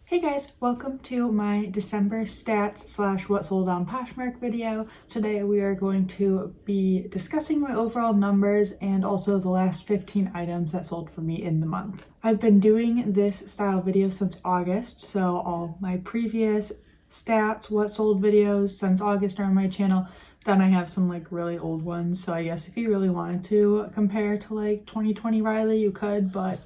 Hey guys, welcome to my December stats / what sold on Poshmark video. Today we are going to be discussing my overall numbers and also the last 15 items that sold for me in the month. I've been doing this style video since August, so all my previous stats, what sold videos since August are on my channel. Then I have some like really old ones, so I guess if you really wanted to compare to like 2020 Riley, you could, but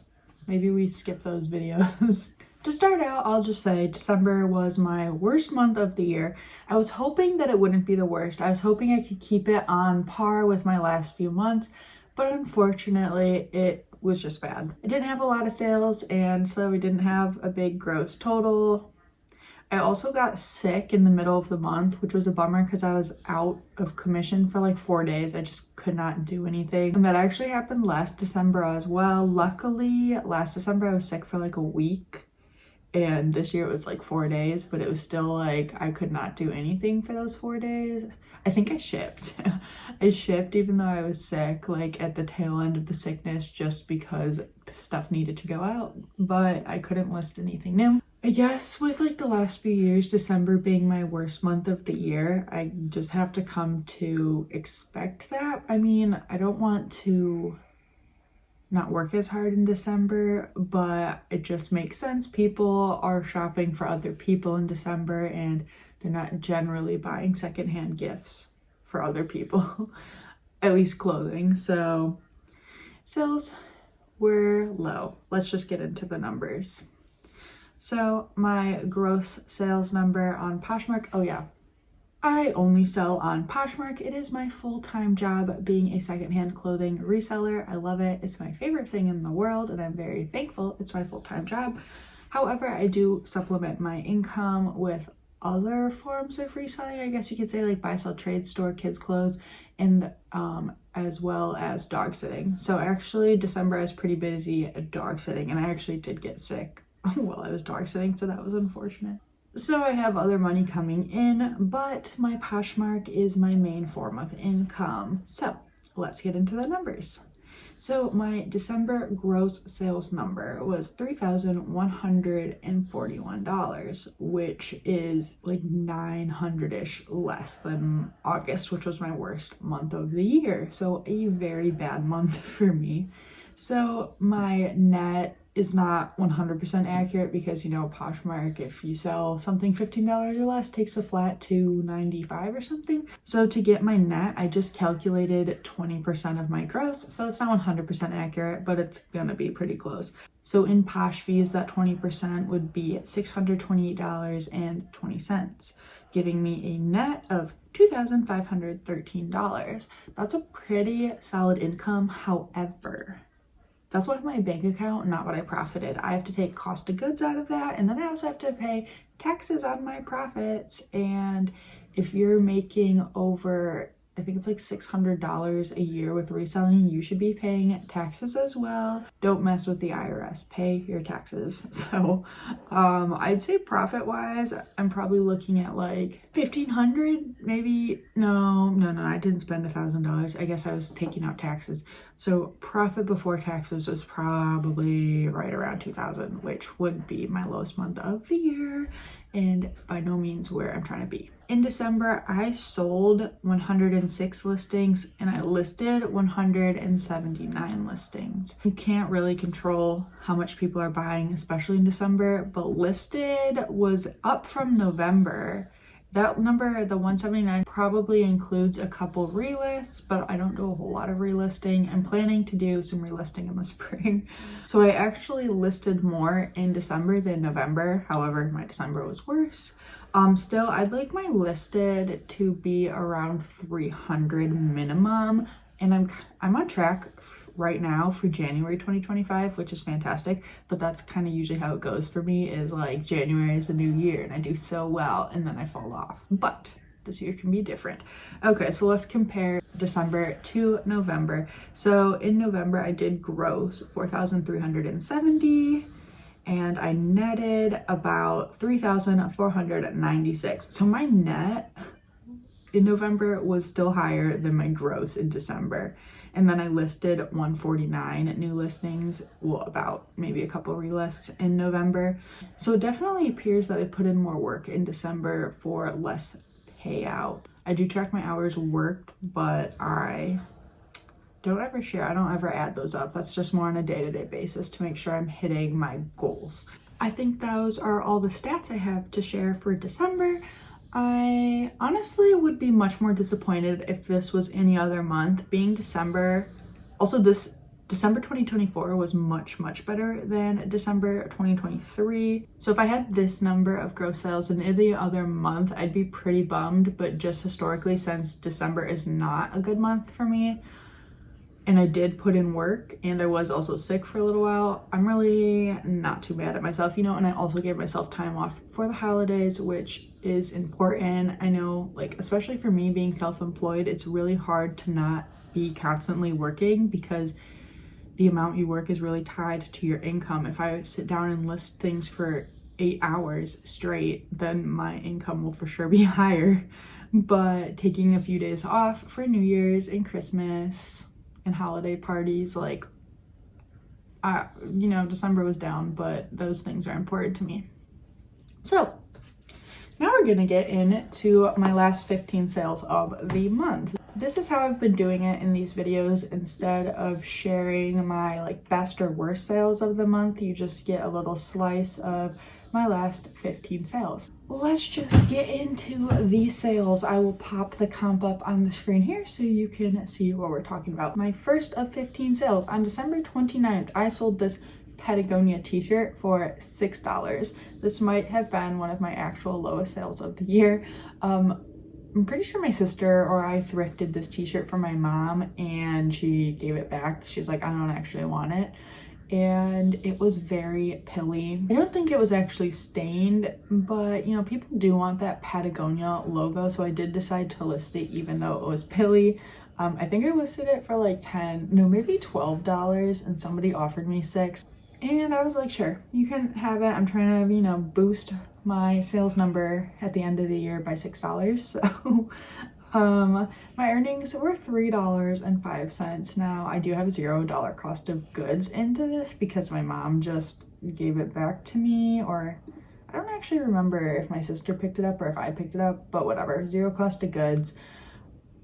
maybe we skip those videos. To start out, I'll just say December was my worst month of the year. I was hoping that it wouldn't be the worst. I was hoping I could keep it on par with my last few months, but unfortunately it was just bad. I didn't have a lot of sales, and so we didn't have a big gross total. I also got sick in the middle of the month, which was a bummer because I was out of commission for like 4 days. I just could not do anything. And that actually happened last December as well. Luckily, last December I was sick for like a week. And this year it was like 4 days, but it was still like I could not do anything for those 4 days. I think I shipped. I shipped even though I was sick, like at the tail end of the sickness, just because stuff needed to go out, but I couldn't list anything new. I guess with like the last few years, December being my worst month of the year, I just have to come to expect that. I mean, I don't want to not work as hard in December, but it just makes sense. People are shopping for other people in December, and they're not generally buying secondhand gifts for other people, at least clothing. So sales were low. Let's just get into the numbers. So my gross sales number on Poshmark, oh yeah, I only sell on Poshmark. It is my full-time job being a secondhand clothing reseller. I love it. It's my favorite thing in the world, and I'm very thankful it's my full-time job. However, I do supplement my income with other forms of reselling. I guess you could say like buy, sell, trade, store kids' clothes, and as well as dog sitting. So actually December I was pretty busy at dog sitting, and I actually did get sick while I was dog sitting, so that was unfortunate. So I have other money coming in, but my Poshmark is my main form of income. So let's get into the numbers. So my December gross sales number was $3,141, which is like $900-ish less than August, which was my worst month of the year. So a very bad month for me. So my net is not 100% accurate because, you know, Poshmark, if you sell something $15 or less, takes a flat $2.95 or something. So to get my net, I just calculated 20% of my gross. So it's not 100% accurate, but it's gonna be pretty close. So in Posh fees, that 20% would be $628.20, giving me a net of $2,513. That's a pretty solid income. However, that's what my bank account, not what I profited. I have to take cost of goods out of that, and then I also have to pay taxes on my profits. And if you're making over, I think it's like $600 a year with reselling, you should be paying taxes as well. Don't mess with the IRS, pay your taxes. So I'd say profit wise, I'm probably looking at like $1,500, maybe. No, I didn't spend $1,000. I guess I was taking out taxes. So profit before taxes was probably right around 2,000, which would be my lowest month of the year, and by no means where I'm trying to be. In December, I sold 106 listings and I listed 179 listings. You can't really control how much people are buying, especially in December, but listed was up from November. That number, the 179, probably includes a couple relists, but I don't do a whole lot of relisting. I'm planning to do some relisting in the spring. So I actually listed more in December than November. However, my December was worse. Still, I'd like my listed to be around 300 minimum, and I'm on track right now for January 2025, which is fantastic, but that's kind of usually how it goes for me, is like January is a new year and I do so well and then I fall off, but this year can be different. Okay, so let's compare December to November. So in November I did gross 4,370 and I netted about 3,496. So my net in November was still higher than my gross in December. And then I listed 149 new listings, well, about maybe a couple relists in November. So it definitely appears that I put in more work in December for less payout. I do track my hours worked, but I don't ever add those up. That's just more on a day-to-day basis to make sure I'm hitting my goals. I think those are all the stats I have to share for December. I honestly would be much more disappointed if this was any other month, being December. Also, this December 2024 was much better than December 2023. So if I had this number of gross sales in any other month, I'd be pretty bummed. But just historically, since December is not a good month for me, and I did put in work, and I was also sick for a little while, I'm really not too mad at myself, you know. And I also gave myself time off for the holidays, which is important. I know, like, especially for me being self-employed, it's really hard to not be constantly working because the amount you work is really tied to your income. If I sit down and list things for 8 hours straight, then my income will for sure be higher. But taking a few days off for New Year's and Christmas and holiday parties, like, you know, December was down, but those things are important to me. So now we're gonna get into my last 15 sales of the month. This is how I've been doing it in these videos. Instead of sharing my like best or worst sales of the month, you just get a little slice of my last 15 sales. Let's just get into these sales. I will pop the comp up on the screen here so you can see what we're talking about. My first of 15 sales on December 29th, I sold this Patagonia t-shirt for $6. This might have been one of my actual lowest sales of the year. I'm pretty sure my sister or I thrifted this t-shirt for my mom and she gave it back. She's like, I don't actually want it. And it was very pilly. I don't think it was actually stained, but you know, people do want that Patagonia logo, so I did decide to list it even though it was pilly. I think I listed it for like maybe $12, and somebody offered me $6. And I was like, sure, you can have it. I'm trying to, you know, boost my sales number at the end of the year by $6. So my earnings were $3.05. Now I do have $0 cost of goods into this because my mom just gave it back to me, or I don't actually remember if my sister picked it up or if I picked it up, but whatever, zero cost of goods.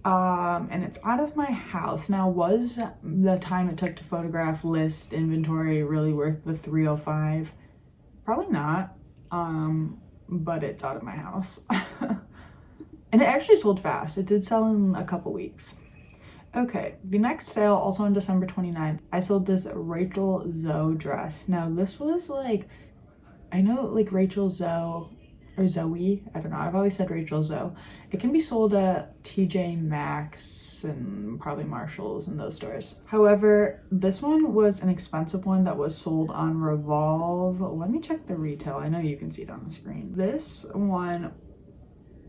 And it's out of my house. Now, was the time it took to photograph, list, inventory really worth the $3.05? Probably not. But it's out of my house. And it actually sold fast. It did sell in a couple weeks. Okay, the next sale, also on December 29th, I sold this Rachel Zoe dress. Now, this was like, I know like Rachel Zoe, or Zoe, I don't know, I've always said Rachel Zoe. It can be sold at TJ Maxx and probably Marshalls and those stores. However, this one was an expensive one that was sold on Revolve. Let me check the retail. I know you can see it on the screen. This one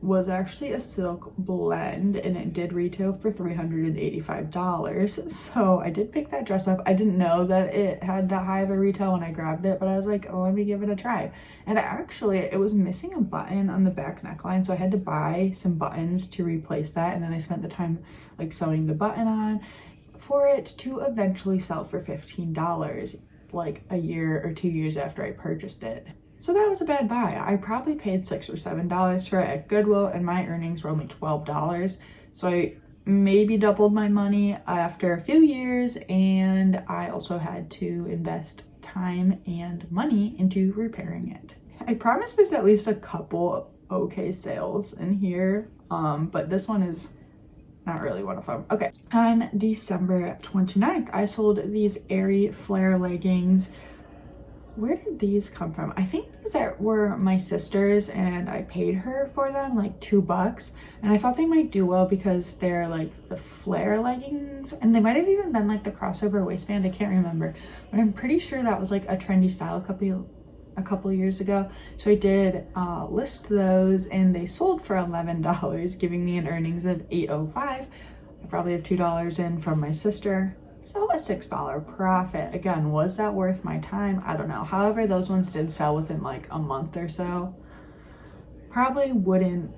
was actually a silk blend and it did retail for $385. So I did pick that dress up. I didn't know that it had that high of a retail when I grabbed it, but I was like, oh, let me give it a try. And it was missing a button on the back neckline, so I had to buy some buttons to replace that, and then I spent the time like sewing the button on for it to eventually sell for $15, like a year or 2 years after I purchased it. So that was a bad buy. I probably paid $6 or $7 for it at Goodwill, and my earnings were only $12. So I maybe doubled my money after a few years, and I also had to invest time and money into repairing it. I promise there's at least a couple okay sales in here, but this one is not really one of them. Okay, on December 29th, I sold these airy flare leggings. Where did these come from? I think these were my sister's, and I paid her for them like $2, and I thought they might do well because they're like the flare leggings, and they might have even been like the crossover waistband. I can't remember, but I'm pretty sure that was like a trendy style a couple years ago. So I did list those, and they sold for $11, giving me an earnings of $8.05. I probably have $2 in from my sister. So a $6 profit. Again, was that worth my time? I don't know. However, those ones did sell within like a month or so. Probably wouldn't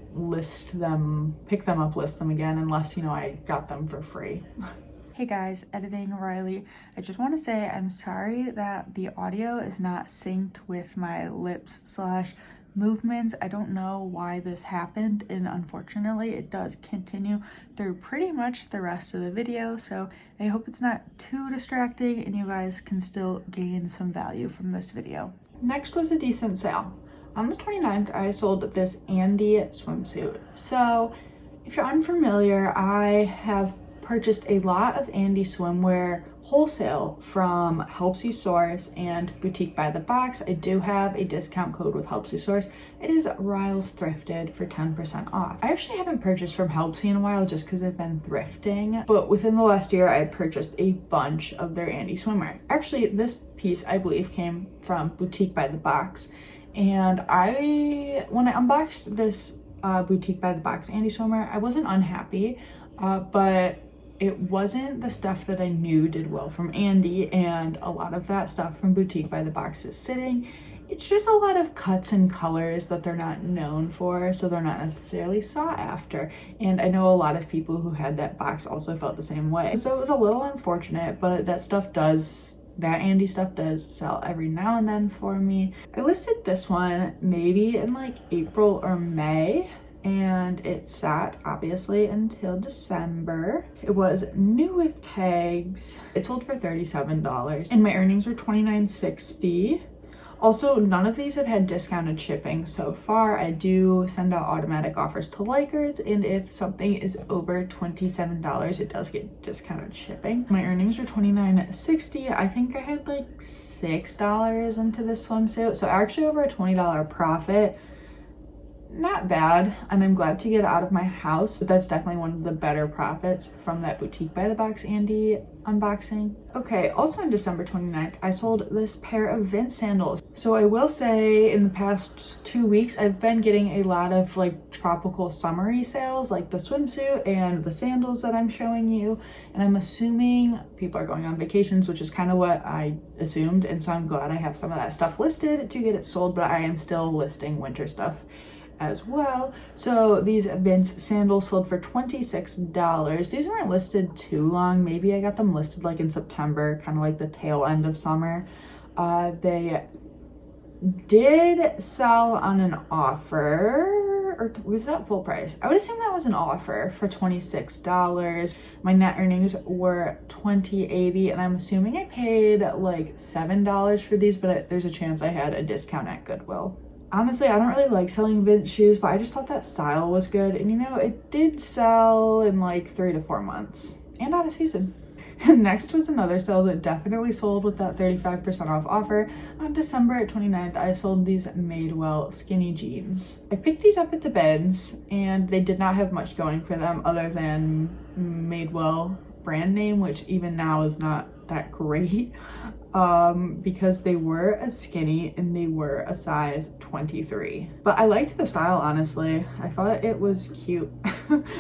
pick them up, list them again, unless, you know, I got them for free. Hey guys, editing Riley. I just want to say I'm sorry that the audio is not synced with my lips slash movements. I don't know why this happened, and unfortunately it does continue through pretty much the rest of the video, so I hope it's not too distracting and you guys can still gain some value from this video. Next was a decent sale. On the 29th, I sold this Andy swimsuit. So if you're unfamiliar, I have purchased a lot of Andy swimwear wholesale from Helps You Source and Boutique by the Box. I do have a discount code with Helps You Source. It is Riles Thrifted for 10% off. I actually haven't purchased from Helps You in a while just because I've been thrifting, but within the last year I purchased a bunch of their Andy swimwear. Actually, this piece I believe came from Boutique by the Box, and when I unboxed this Boutique by the Box Andy swimwear, I wasn't unhappy, but it wasn't the stuff that I knew did well from Andy, and a lot of that stuff from Boutique by the Box is sitting. It's just a lot of cuts and colors that they're not known for, so they're not necessarily sought after. And I know a lot of people who had that box also felt the same way. So it was a little unfortunate, but that Andy stuff does sell every now and then for me. I listed this one maybe in like April or May, and it sat obviously until December. It was new with tags. It sold for $37 and my earnings were $29.60. Also, none of these have had discounted shipping so far. I do send out automatic offers to likers, and if something is over $27, it does get discounted shipping. My earnings were $29.60. I think I had like $6 into this swimsuit, so actually over a $20 profit. Not bad, and I'm glad to get out of my house, but that's definitely one of the better profits from that Boutique by the Box Andy unboxing. Okay, also on December 29th, I sold this pair of Vince sandals. So I will say in the past 2 weeks, I've been getting a lot of like tropical summery sales, like the swimsuit and the sandals that I'm showing you. And I'm assuming people are going on vacations, which is kind of what I assumed. And so I'm glad I have some of that stuff listed to get it sold, but I am still listing winter stuff as well. So these Vince sandals sold for $26. These weren't listed too long. Maybe I got them listed like in September, kind of like the tail end of summer. They did sell on an offer, or was that full price? I would assume that was an offer for $26. My net earnings were $20.80, and I'm assuming I paid like $7 for these, but there's a chance I had a discount at Goodwill. Honestly, I don't really like selling Vince shoes, but I just thought that style was good. And you know, it did sell in like 3 to 4 months and out of season. Next was another sale that definitely sold with that 35% off offer. On December 29th, I sold these Madewell skinny jeans. I picked these up at the bins, and they did not have much going for them other than Madewell brand name, which even now is not that great. Because they were a skinny and they were a size 23. But I liked the style, honestly. I thought it was cute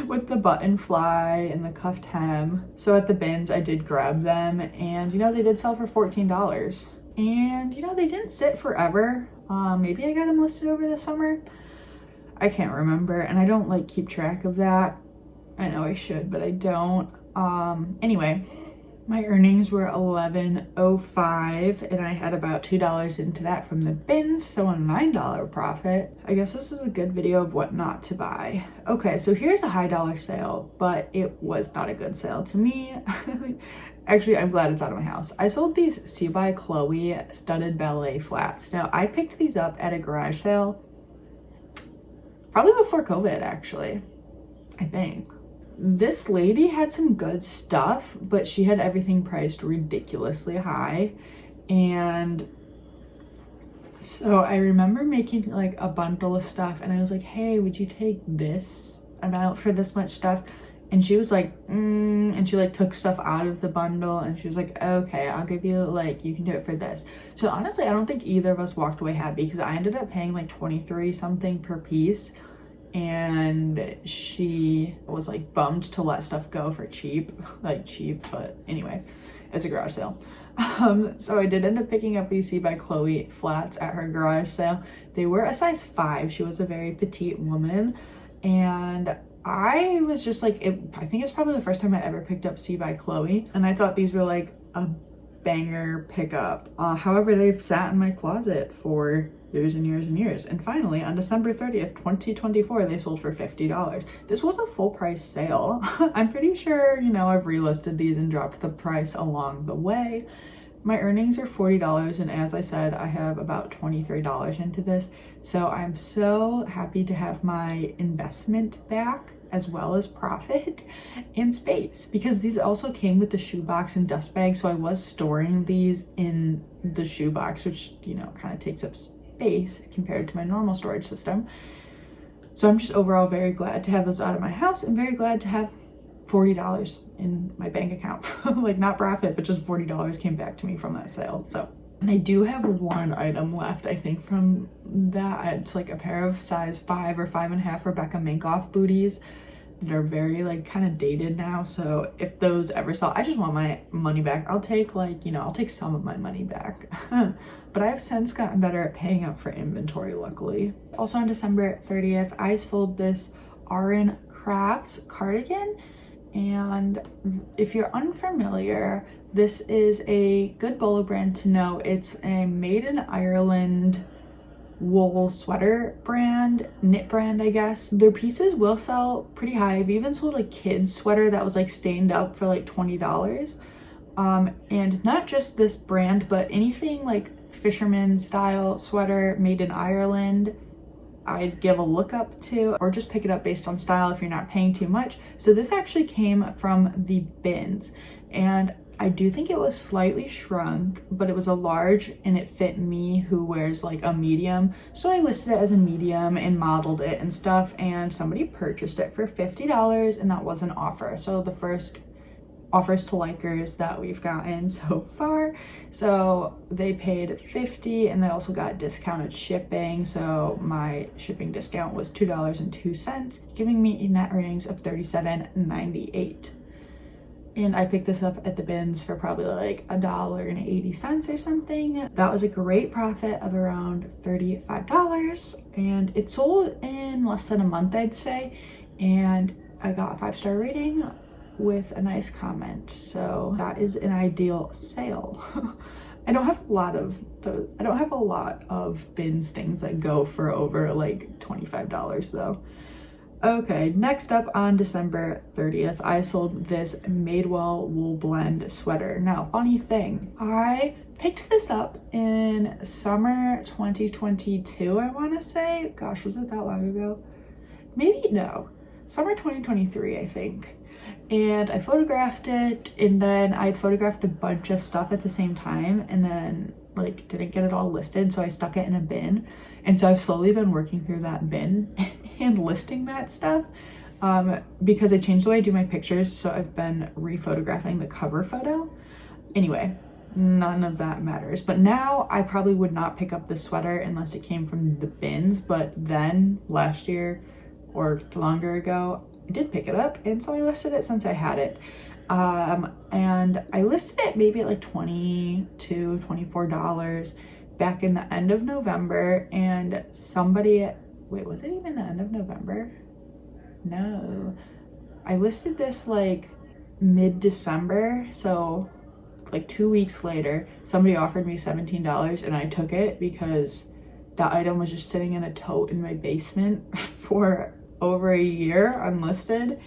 with the button fly and the cuffed hem. So at the bins, I did grab them, and you know, they did sell for $14. And you know, they didn't sit forever. Maybe I got them listed over the summer. I can't remember, and I don't like keep track of that. I know I should, but I don't. Anyway, my earnings were $11.05, and I had about $2 into that from the bins, so a $9 profit. I guess this is a good video of what not to buy. Okay, so here's a high dollar sale, but it was not a good sale to me. Actually, I'm glad it's out of my house. I sold these See by Chloe studded ballet flats. Now, I picked these up at a garage sale probably before COVID, actually, I think. This lady had some good stuff, but she had everything priced ridiculously high. And so I remember making like a bundle of stuff, and I was like, hey, would you take this amount for this much stuff? And she was like, and she like took stuff out of the bundle, and she was like, okay, I'll give you, like, you can do it for this. So honestly, I don't think either of us walked away happy, because I ended up paying like 23 something per piece. And she was like bummed to let stuff go for cheap, but anyway, it's a garage sale. So I did end up picking up these See by Chloe flats at her garage sale. They were a size 5. She was a very petite woman, and I was just like, I think it's probably the first time I ever picked up C by Chloe, and I thought these were like a banger pickup. However, they've sat in my closet for years and years and years, and finally on December 30th 2024 they sold for $50. This was a full price sale. I'm pretty sure, you know, I've relisted these and dropped the price along the way. My earnings are $40, and as I said, I have about $23 into this, so I'm so happy to have my investment back as well as profit and space, because these also came with the shoebox and dust bag, so I was storing these in the shoebox, which, you know, kind of takes up space compared to my normal storage system. So I'm just overall very glad to have those out of my house, and very glad to have $40 in my bank account. Like, not profit, but just $40 came back to me from that sale. So, and I do have one item left, I think, from that. It's like a pair of size 5 or 5.5 Rebecca Minkoff booties that are very like kind of dated now. So if those ever sell, I just want my money back. I'll take, like, you know, I'll take some of my money back. But I have since gotten better at paying up for inventory, luckily. Also on December 30th, I sold this Aran Crafts cardigan. And if you're unfamiliar, this is a good Bolo brand to know. It's a made in Ireland wool sweater brand, knit brand, I guess. Their pieces will sell pretty high. I've even sold a kid's sweater that was like stained up for like $20. And not just this brand, but anything like fisherman style sweater made in Ireland, I'd give a look up to, or just pick it up based on style if you're not paying too much. So this actually came from the bins, and I do think it was slightly shrunk, but it was a large and it fit me, who wears like a medium. So I listed it as a medium and modeled it and stuff, and somebody purchased it for $50, and that was an offer. So the first offers to likers that we've gotten so far. So they paid $50, and they also got discounted shipping. So my shipping discount was $2.02, giving me net earnings of $37.98. And I picked this up at the bins for probably like $1.80 or something. That was a great profit of around $35, and it sold in less than a month, I'd say. And I got a 5-star rating with a nice comment, so that is an ideal sale. I don't have a lot of bins things that go for over like $25 though. Okay, next up on December 30th, I sold this Madewell wool blend sweater. Now, funny thing, I picked this up in summer 2022, I want to say. Gosh, was it that long ago? Maybe no, summer 2023, I think. And I photographed it, and then I photographed a bunch of stuff at the same time, and then like didn't get it all listed, so I stuck it in a bin. And so I've slowly been working through that bin and listing that stuff, because I changed the way I do my pictures, so I've been re-photographing the cover photo. Anyway, none of that matters. But now I probably would not pick up this sweater unless it came from the bins, but then last year or longer ago, I did pick it up, and so I listed it since I had it. And I listed it maybe at like $22, $24 back in the end of November, and somebody, wait, was it even the end of November? No, I listed this like mid-December, so like 2 weeks later, somebody offered me $17, and I took it because that item was just sitting in a tote in my basement for over a year unlisted,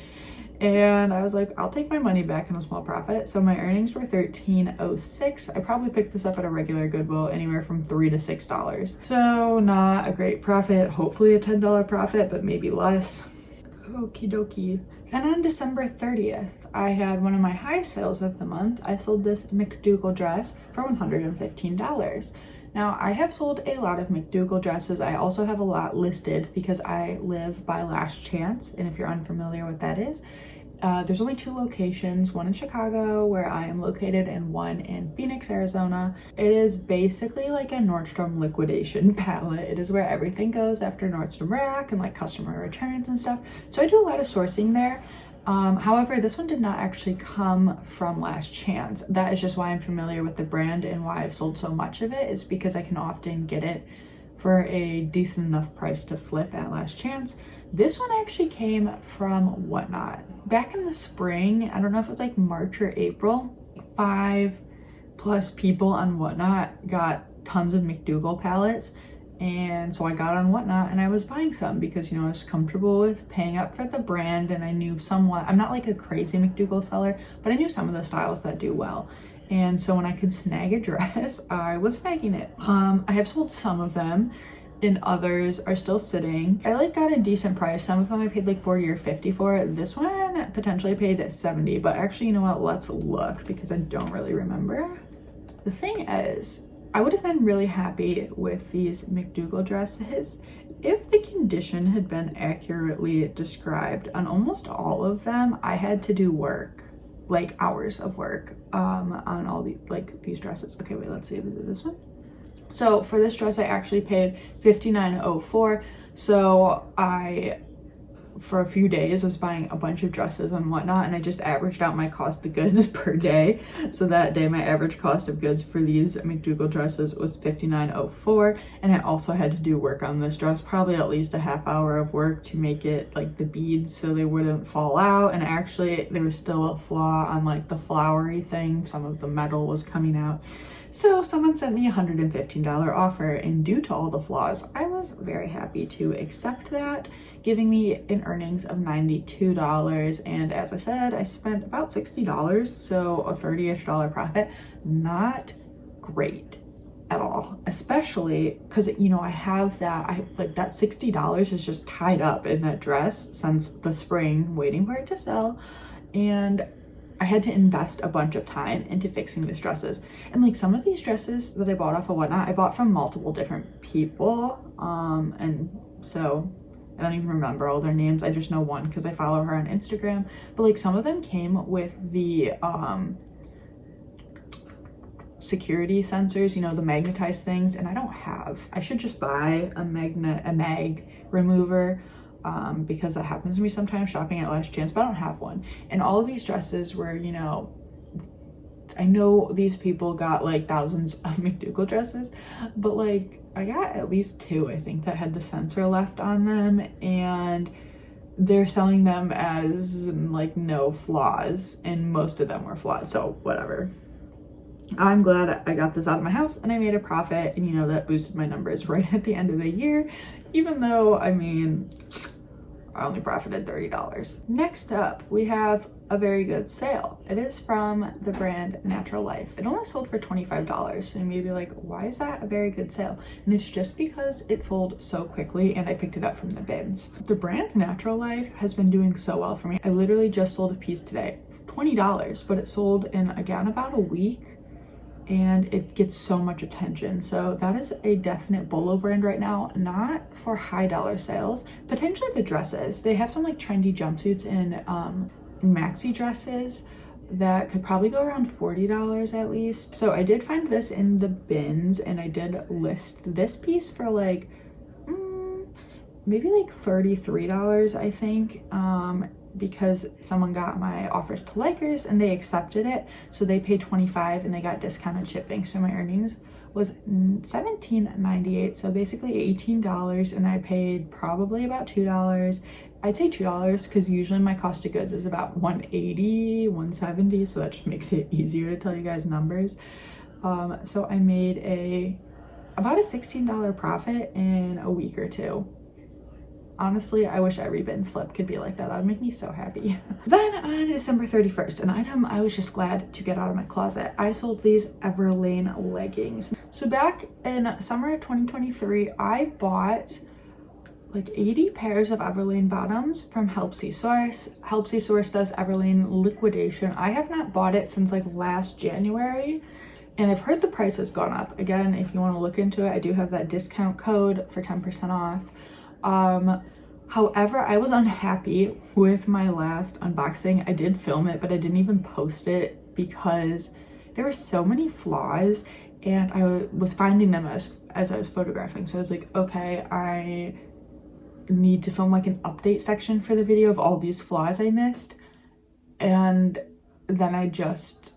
and I was like, I'll take my money back in a small profit. So my earnings were $13.06. I probably picked this up at a regular Goodwill anywhere from $3 to $6. So not a great profit, hopefully a $10 profit, but maybe less. Okie dokie. Then on December 30th, I had one of my high sales of the month. I sold this McDougal dress for $115. Now, I have sold a lot of McDougal dresses. I also have a lot listed because I live by Last Chance, and if you're unfamiliar what that is, there's only 2 locations, one in Chicago where I am located and one in Phoenix, Arizona. It is basically like a Nordstrom liquidation palette. It is where everything goes after Nordstrom Rack and like customer returns and stuff. So I do a lot of sourcing there. However, this one did not actually come from Last Chance. That is just why I'm familiar with the brand and why I've sold so much of it, is because I can often get it for a decent enough price to flip at last chance. This one actually came from Whatnot. Back in the spring, I don't know if it was like March or April, 5+ people on Whatnot got tons of McDougal palettes. And so I got on Whatnot and I was buying some because, you know, I was comfortable with paying up for the brand, and I knew somewhat, I'm not like a crazy McDougal seller, but I knew some of the styles that do well. And so when I could snag a dress, I was snagging it. I have sold some of them and others are still sitting. I like got a decent price. Some of them I paid like 40 or 50 for. This one potentially paid 70, but actually, you know what? Let's look because I don't really remember. The thing is, I would have been really happy with these McDougal dresses if the condition had been accurately described. On almost all of them, I had to do work, like hours of work, on all the these dresses. Okay, wait, let's see. This one. So for this dress, I actually paid $59.04. So I, for a few days, was buying a bunch of dresses and Whatnot, and I just averaged out my cost of goods per day. So that day, my average cost of goods for these McDougal dresses was $59.04, and I also had to do work on this dress, probably at least a half hour of work to make it like the beads so they wouldn't fall out. And actually, there was still a flaw on like the flowery thing. Some of the metal was coming out. So someone sent me a $115 offer, and due to all the flaws, I was very happy to accept that, giving me an earnings of $92. And as I said, I spent about $60, so a $30-ish profit. Not great at all, especially because, you know, I have that, that $60 is just tied up in that dress since the spring, waiting for it to sell. And I had to invest a bunch of time into fixing these dresses. And like some of these dresses that I bought off of Whatnot, I bought from multiple different people. And so I don't even remember all their names. I just know one because I follow her on Instagram. But like some of them came with the security sensors, you know, the magnetized things, and I don't have. I should just buy a mag remover. Because that happens to me sometimes shopping at last chance, but I don't have one. And all of these dresses were, you know, I know these people got like thousands of McDougal dresses, but like I got at least 2, I think, that had the sensor left on them, and they're selling them as like no flaws, and most of them were flawed, so whatever. I'm glad I got this out of my house and I made a profit, and you know, that boosted my numbers right at the end of the year, even though, I mean, I only profited $30. Next up, we have a very good sale. It is from the brand Natural Life. It only sold for $25, and you may be like, why is that a very good sale? And it's just because it sold so quickly and I picked it up from the bins. The brand Natural Life has been doing so well for me. I literally just sold a piece today, $20, but it sold in, again, about a week, and it gets so much attention. So that is a definite Bolo brand right now, not for high dollar sales, potentially the dresses. They have some like trendy jumpsuits and maxi dresses that could probably go around $40 at least. So I did find this in the bins, and I did list this piece for like maybe like $33, I think, because someone got my offers to Likers and they accepted it, so they paid $25 and they got discounted shipping, so my earnings was $17.98, so basically $18, and I paid probably about $2. I'd say $2 because usually my cost of goods is about $180, $170, so that just makes it easier to tell you guys numbers. So I made about a $16 profit in a week or two. Honestly, I wish every bins flip could be like that. That would make me so happy. Then on December 31st, an item I was just glad to get out of my closet. I sold these Everlane leggings. So back in summer of 2023, I bought like 80 pairs of Everlane bottoms from Helpsy Source. Helpsy Source does Everlane liquidation. I have not bought it since like last January, and I've heard the price has gone up. Again, if you want to look into it, I do have that discount code for 10% off. However, I was unhappy with my last unboxing. I did film it, but I didn't even post it because there were so many flaws, and I was finding them as I was photographing. So I was like, okay, I need to film like an update section for the video of all these flaws I missed, and then I just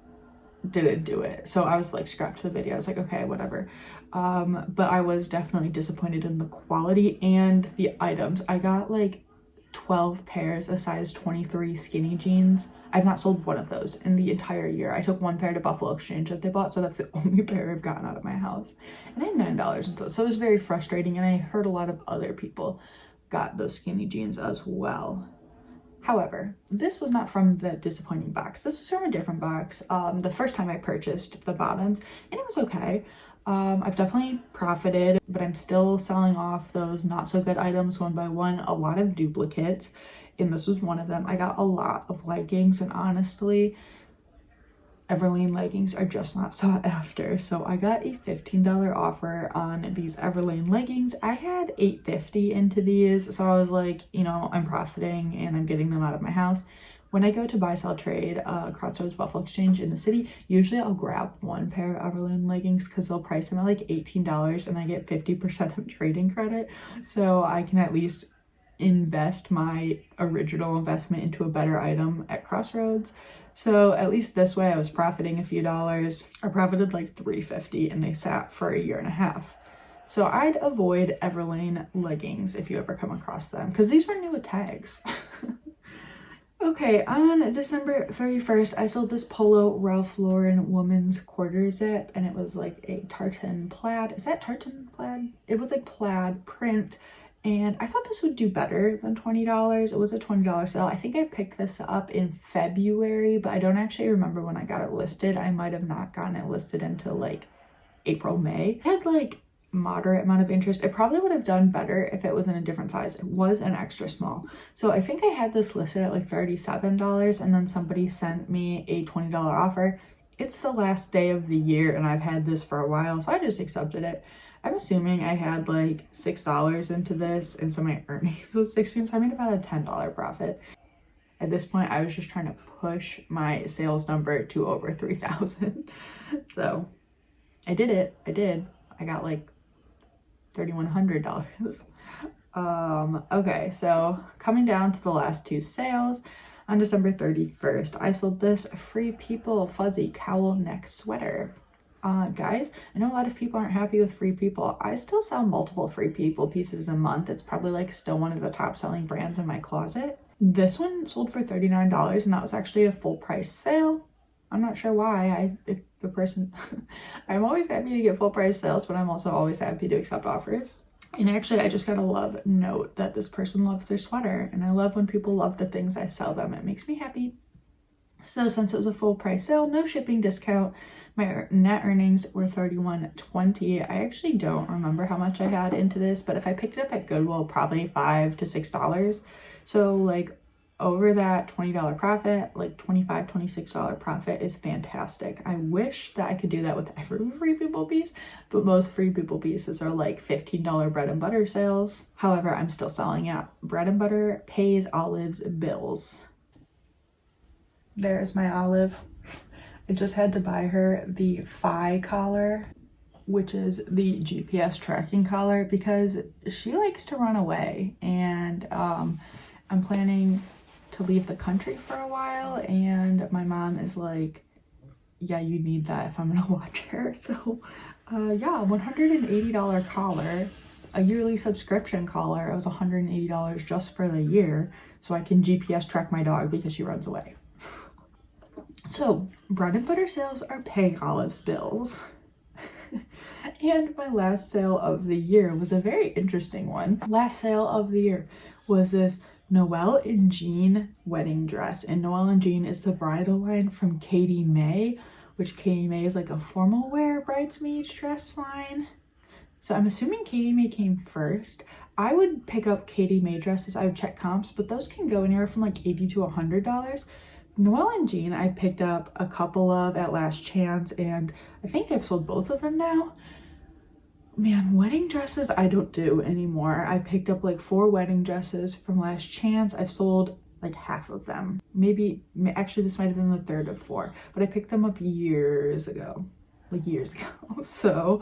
didn't do it. So I was like, scrapped the video. I was like, okay, whatever. but I was definitely disappointed in the quality and the items. I got like 12 pairs of size 23 skinny jeans. I've not sold one of those in the entire year. I took one pair to Buffalo Exchange that they bought, so that's the only pair I've gotten out of my house. And I had $9 in those, so it was very frustrating, and I heard a lot of other people got those skinny jeans as well. However, this was not from the disappointing box. This was from a different box. The first time I purchased the bottoms, and it was okay. I've definitely profited, but I'm still selling off those not so good items one by one, a lot of duplicates, and this was one of them. I got a lot of leggings, and honestly, Everlane leggings are just not sought after. So I got a $15 offer on these Everlane leggings. I had $8.50 into these, so I was like, you know, I'm profiting and I'm getting them out of my house. When I go to buy, sell, trade, Crossroads Buffalo Exchange in the city, usually I'll grab one pair of Everlane leggings because they'll price them at like $18 and I get 50% of trading credit. So I can at least invest my original investment into a better item at Crossroads. So at least this way I was profiting a few dollars. I profited like $3.50 and they sat for a year and a half. So I'd avoid Everlane leggings if you ever come across them because these were new with tags. Okay, on December 31st, I sold this polo Ralph Lauren woman's quarter zip, and it was like a tartan plaid. Is that tartan plaid? It was a plaid print, and I thought this would do better than $20. It was a $20 sale. I think I picked this up in February, but I don't actually remember when I got it listed. I might have not gotten it listed until like April, May. I had like moderate amount of interest. It probably would have done better if it was in a different size. It was an extra small. So I think I had this listed at like $37 and then somebody sent me a $20 offer. It's the last day of the year and I've had this for a while, so I just accepted it. I'm assuming I had like $6 into this and so my earnings was 16, so I made about a $10 profit. At this point, I was just trying to push my sales number to over 3,000. So I did it. I got like $3,100. Okay, so coming down to the last two sales, on December 31st, I sold this Free People fuzzy cowl neck sweater. Guys, I know a lot of people aren't happy with Free People. I still sell multiple Free People pieces a month. It's probably like still one of the top selling brands in my closet. This one sold for $39 and that was actually a full price sale. I'm not sure why. I'm always happy to get full price sales, but I'm also always happy to accept offers. And actually, I just got a love note that this person loves their sweater, and I love when people love the things I sell them. It makes me happy. So since it was a full price sale, no shipping discount, my net earnings were $31.20. I actually don't remember how much I had into this, but if I picked it up at Goodwill, probably $5 to $6. So like over that $20 profit, like $25, $26 profit is fantastic. I wish that I could do that with every Free People piece, but most Free People pieces are like $15 bread and butter sales. However, I'm still selling at bread and butter pays olives bills. There's my olive. I just had to buy her the Fi collar, which is the GPS tracking collar, because she likes to run away, and I'm planning to leave the country for a while, and my mom is like, yeah, you need that if I'm gonna watch her. So yeah, $180 collar, a yearly subscription collar. It was $180 just for the year, so I can GPS track my dog because she runs away. So bread and butter sales are paying Olive's bills. And my last sale of the year was a very interesting one. Last sale of the year was this Noelle and Jean wedding dress. And Noelle and Jean is the bridal line from Katie May, which Katie May is like a formal wear bridesmaid dress line. So I'm assuming Katie May came first. I would pick up Katie May dresses. I would check comps, but those can go anywhere from like $80 to $100. Noelle and Jean I picked up a couple of at Last Chance, and I think I've sold both of them now. Man, wedding dresses I don't do anymore. I picked up like 4 wedding dresses from Last Chance. I've sold like half of them. Maybe, actually this might have been the third of 4, but I picked them up years ago. So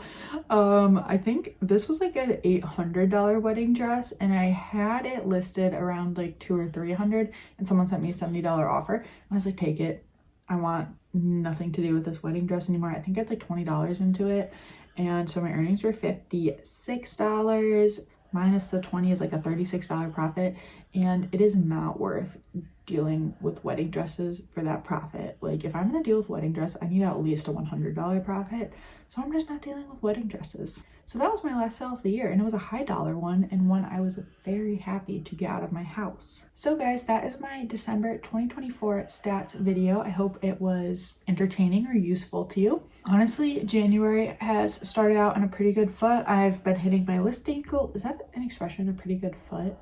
I think this was like an $800 wedding dress, and I had it listed around like $200 or $300, and someone sent me a $70 offer, and I was like, take it. I want nothing to do with this wedding dress anymore. I think I had like $20 into it, And so my earnings were $56 minus the 20 is like a $36 profit, and it is not worth dealing with wedding dresses for that profit. Like if I'm gonna deal with wedding dress, I need at least a $100 profit, so I'm just not dealing with wedding dresses. So that was my last sale of the year, and it was a high dollar one, and one I was very happy to get out of my house. So guys, that is my December 2024 stats video. I hope it was entertaining or useful to you. Honestly, January has started out on a pretty good foot. I've been hitting my listing goal. Is that an expression, a pretty good foot?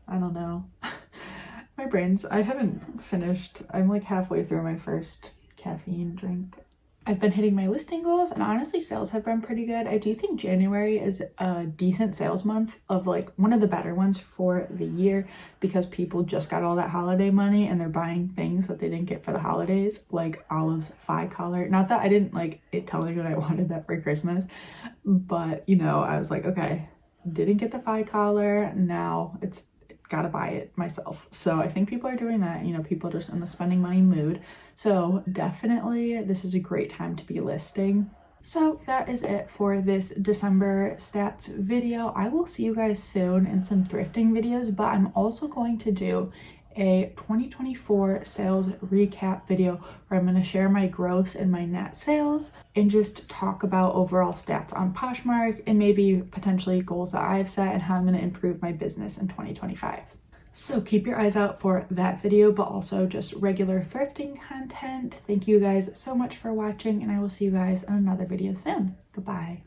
I don't know. My brains, I haven't finished. I'm like halfway through my first caffeine drink. I've been hitting my listing goals, and honestly sales have been pretty good. I do think January is a decent sales month, of like one of the better ones for the year, because people just got all that holiday money and they're buying things that they didn't get for the holidays, like Olive's Phi collar. Not that I didn't like it telling that I wanted that for Christmas, but you know, I was like, okay, didn't get the Phi collar, now it's gotta buy it myself. So I think people are doing that, you know, people just in the spending money mood. So definitely this is a great time to be listing. So that is it for this December stats video. I will see you guys soon in some thrifting videos, but I'm also going to do a 2024 sales recap video where I'm going to share my gross and my net sales and just talk about overall stats on Poshmark and maybe potentially goals that I've set and how I'm going to improve my business in 2025. So keep your eyes out for that video, but also just regular thrifting content. Thank you guys so much for watching, and I will see you guys in another video soon. Goodbye.